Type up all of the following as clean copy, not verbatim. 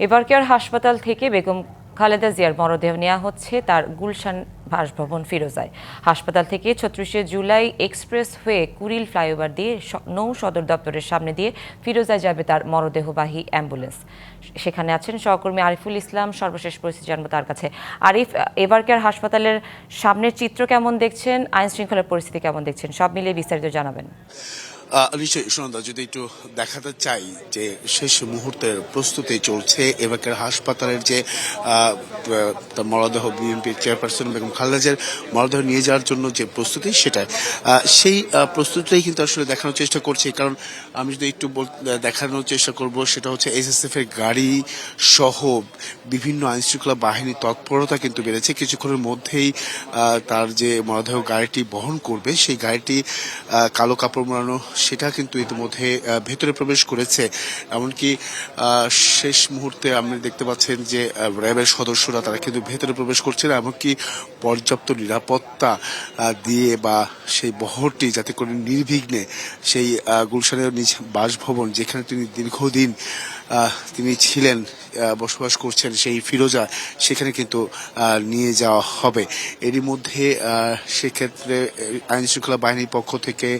এবারকেয়ার হাসপাতাল থেকে বেগম খালেদা জিয়ার মরদেহ নেওয়া হচ্ছে তার গুলশান বাসভবন ফিরোজায়। হাসপাতাল থেকে ৩৬শে জুলাই এক্সপ্রেস হয়ে কুড়িল ফ্লাইওভার দিয়ে নৌ সদর দপ্তরের সামনে দিয়ে ফিরোজায় যাবে তার মরদেহবাহী অ্যাম্বুলেন্স। সেখানে আছেন সহকর্মী আরিফুল ইসলাম। সর্বশেষ পরিস্থিতি জানবো তার কাছে। আরিফ, এবারকেয়ার হাসপাতালের সামনের চিত্র কেমন দেখছেন, আইন শৃঙ্খলার পরিস্থিতি কেমন দেখছেন, সব মিলিয়ে বিস্তারিত জানাবেন। নিশ্চয়ই সুনন্দা, যদি একটু দেখাতে চাই যে শেষ মুহূর্তের প্রস্তুতি চলছে এবারকার হাসপাতালের যে মরদেহ বিএনপির চেয়ারপারসন বেগম খালেদা জিয়ার মরদেহ নিয়ে যাওয়ার জন্য যে প্রস্তুতি, সেটা সেই প্রস্তুতিটাই কিন্তু আসলে দেখানোর চেষ্টা করছি। কারণ আমি যদি একটু দেখানোর চেষ্টা করব, সেটা হচ্ছে এসএসএফ এর গাড়ি সহ বিভিন্ন আইনশৃঙ্খলা বাহিনীর তৎপরতা কিন্তু বেড়েছে। কিছুক্ষণের মধ্যেই তার যে মরদেহ গাড়িটি বহন করবে, সেই গাড়িটি কালো কাপড় মোড়ানো, সেটা কিন্তু ইতিমধ্যে ভেতরে প্রবেশ করেছে। এমনকি শেষ মুহূর্তে আপনি দেখতে পাচ্ছেন যে র্যাবের সদস্যরা তারা কিন্তু ভেতরে প্রবেশ করছেন, এমনকি পর্যাপ্ত নিরাপত্তা দিয়ে বা সেই বহরটি যাতে করে নির্বিঘ্নে সেই গুলশানের নিজ বাসভবন, যেখানে তিনি দীর্ঘদিন তিনি ছিলেন, বসবাস করছেন, সেই ফিরোজা, সেখানে কিন্তু নিয়ে যাওয়া হবে। এরই মধ্যে সেক্ষেত্রে আইন শৃঙ্খলা বাহিনীর পক্ষ থেকে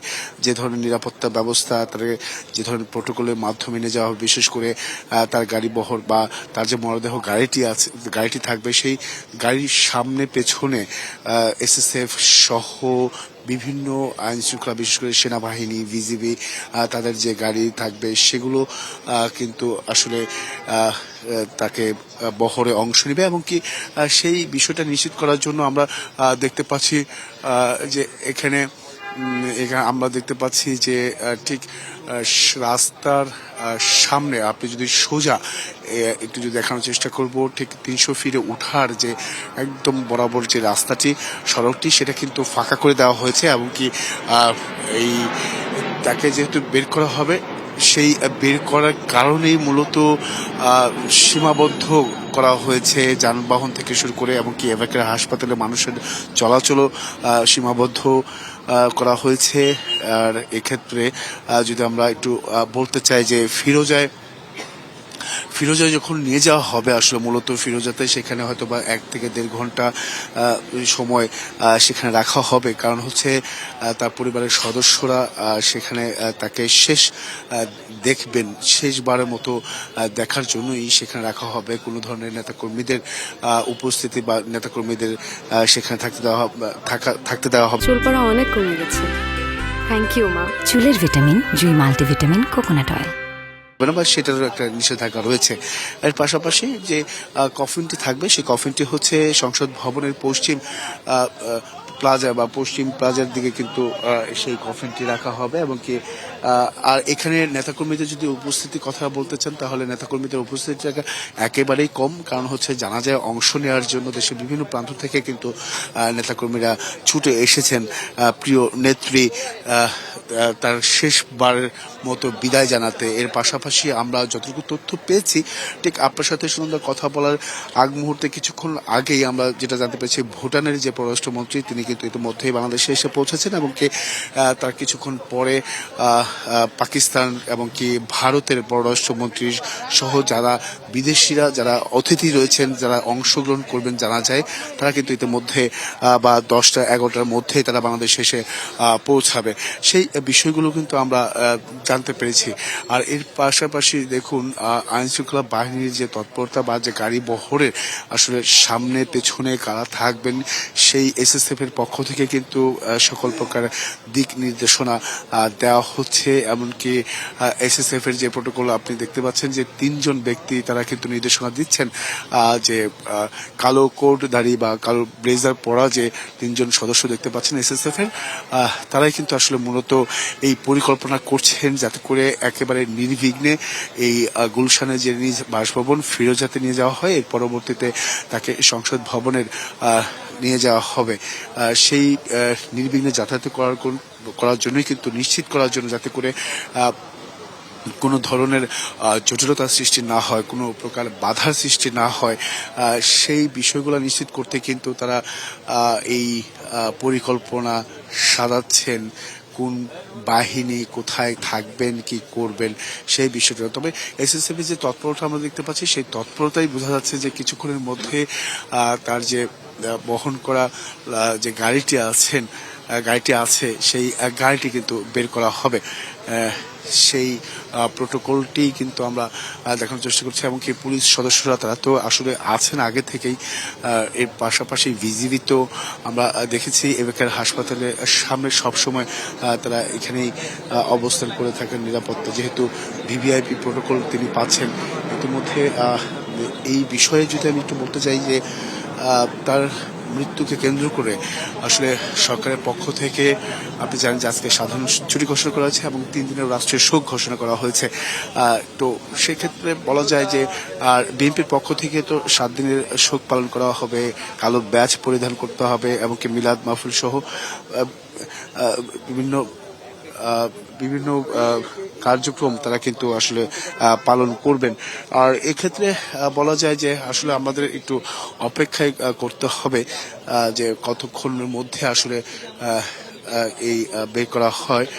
যে ধরনের নিরাপত্তা ব্যবস্থা, তার যে ধরনের প্রোটোকলের মাধ্যমে নিয়ে যাওয়া হবে, বিশেষ করে তার গাড়ি বহর বা তার যে মরদেহ গাড়িটি থাকবে, সেই গাড়ির সামনে পেছনে এসএসএফ সহ বিভিন্ন আইন শৃঙ্খলা, বিশেষ করে সেনাবাহিনী, বিজিবি, তাদের যে গাড়ি থাকবে, সেগুলো কিন্তু আসলে তাকে বহরে অংশ নেবে। এবং কি সেই বিষয়টা নিশ্চিত করার জন্য আমরা দেখতে পাচ্ছি যে এখানে আমরা দেখতে পাচ্ছি যে ঠিক রাস্তার সামনে আপনি যদি সোজা একটু যদি দেখানোর চেষ্টা করব, ঠিক ৩০০ ফিটে উঠার যে একদম বরাবর যে রাস্তাটি, সড়কটি, সেটা কিন্তু ফাঁকা করে দেওয়া হয়েছে। এবং কি এই তাকে যেহেতু বের করা হবে, সেই বের করার কারণেই মূলত সীমাবদ্ধ করা হয়েছে যানবাহন থেকে শুরু করে, এমনকি এবারকার হাসপাতালে মানুষের চলাচলও সীমাবদ্ধ করা হয়েছে। আর এক্ষেত্রে যদি আমরা একটু বলতে চাই যে ফিরোজায় যখন নিয়ে যাওয়া হবে, আসলে মূলত ফিরোজাতে সেখানে হয়তো বা 1 থেকে 1.5 ঘন্টা সময় সেখানে রাখা হবে। কারণ হচ্ছে তার পরিবারের সদস্যরা সেখানে তাকে দেখবেন, শেষবারের মতো দেখার জন্যই সেখানে রাখা হবে। কোনো ধরনের নেতাকর্মীদের উপস্থিতি বা নেতাকর্মীদের সেখানে থাকতে দেওয়া হবে। চুল পড়া অনেক কমে গেছে। থ্যাংক ইউ মা। চুলের ভিটামিন জুই মাল্টিভিটামিন কোকোনাট অয়েল, বা সেটারও একটা নিষেধাজ্ঞা রয়েছে। এর পাশাপাশি যে কফিনটি থাকবে, সেই কফিনটি হচ্ছে সংসদ ভবনের পশ্চিম প্লাজা বা পশ্চিম প্লাজার দিকে কিন্তু সেই কফিনটি রাখা হবে। এবং কি আর এখানে নেতাকর্মীদের যদি উপস্থিতির কথা বলতে চান, তাহলে নেতাকর্মীদের উপস্থিতিটা একেবারেই কম। কারণ হচ্ছে জানা যায় অংশ নেওয়ার জন্য দেশের বিভিন্ন প্রান্ত থেকে কিন্তু নেতাকর্মীরা ছুটে এসেছেন প্রিয় নেত্রী তার শেষবারের মতো বিদায় জানাতে। এর পাশাপাশি আমরা যতটুকু তথ্য পেয়েছি, ঠিক আপনার সাথে সুন্দর কথা বলার আগ মুহূর্তে কিছুক্ষণ আগেই আমরা যেটা জানতে পেরেছি, ভুটানের যে পররাষ্ট্রমন্ত্রী, তিনি কিন্তু ইতিমধ্যেই বাংলাদেশে এসে পৌঁছেছেন। এবং কি তার কিছুক্ষণ পরে পাকিস্তান এবং কি ভারতের পররাষ্ট্রমন্ত্রী সহ যারা বিদেশিরা, যারা অতিথি রয়েছেন, যারা অংশগ্রহণ করবেন জানা যায়, তারা কিন্তু ইতিমধ্যে বা 10টা-11টার মধ্যেই তারা বাংলাদেশে এসে পৌঁছাবে। সেই বিষয়গুলো কিন্তু আমরা জানতে পেরেছি। আর এর পাশাপাশি দেখুন, আইন শৃঙ্খলা বাহিনীর যে তৎপরতা বা যে গাড়ি বহরের আসলে সামনে পেছনে কারা থাকবেন, সেই এসএসএফ এর পক্ষ থেকে কিন্তু সকল প্রকার দিক নির্দেশনা দেওয়া হচ্ছে। এমনকি এসএসএফ এর যে প্রোটোকল আপনি দেখতে পাচ্ছেন, যে 3জন ব্যক্তি তারা কিন্তু নির্দেশনা দিচ্ছেন, যে কালো কোটধারী বা কালো ব্লেজার পরা যে 3জন সদস্য দেখতে পাচ্ছেন এসএসএফ এর, তারাই কিন্তু আসলে মূলত এই পরিকল্পনা করছেন যাতে করে একেবারে নির্বিঘ্নে এই গুলশানের যে নিজ বাসভবন ফিরোজাতে নিয়ে যাওয়া হয়, এর পরবর্তীতে তাকে সংসদ ভবনের নিয়ে যাওয়া হবে। সেই নির্বিঘ্নে যাতায়াত করার জন্যই কিন্তু, নিশ্চিত করার জন্য, যাতে করে কোনো ধরনের জটিলতার সৃষ্টি না হয়, কোনো প্রকার বাধার সৃষ্টি না হয়, সেই বিষয়গুলো নিশ্চিত করতে কিন্তু তারা এই পরিকল্পনা সাজাচ্ছেন। কোন বাহিনী কোথায় থাকবেন কি করবেন সেই বিষয়টা। তবে এসএসএফ যে তৎপরতা আমরা দেখতে পাচ্ছি সেই তৎপরতাই বোঝা যাচ্ছে যে কিছুক্ষণের মধ্যে তার যে বহন করা যে গাড়িটি আছে সেই গাড়িটি কিন্তু বের করা হবে। সেই প্রোটোকলটি কিন্তু আমরা দেখানোর চেষ্টা করছি এবং কি পুলিশ সদস্যরা তারা তো আসলে আছেন আগে থেকেই। এর পাশাপাশি বিজিবি তো আমরা দেখেছি এবারকার হাসপাতালের সামনে সবসময় তারা এখানেই অবস্থান করে থাকেন নিরাপত্তা, যেহেতু ভিভিআইপি প্রোটোকল তিনি পাচ্ছেন। ইতিমধ্যে এই বিষয়ে যদি আমি একটু বলতে চাই যে তার মৃত্যুকে কেন্দ্র করে আসলে সরকারের পক্ষ থেকে আপনি জানেন যে আজকে সাধারণ ছুটি ঘোষণা করা হয়েছে এবং 3 দিনের রাষ্ট্রীয় শোক ঘোষণা করা হয়েছে। তো সেক্ষেত্রে বলা যায় যে আর বিএনপির পক্ষ থেকে তো 7 দিনের শোক পালন করা হবে, কালো ব্যাজ পরিধান করতে হবে এবং কি মিলাদ মাহফিল সহ বিভিন্ন কার্যক্রম তারা কিন্তু আসলে পালন করবেন। আর এক্ষেত্রে বলা যায় যে আসলে আমাদের একটু অপেক্ষায় করতে হবে যে কতক্ষণের মধ্যে আসলে এই বের করা হয়।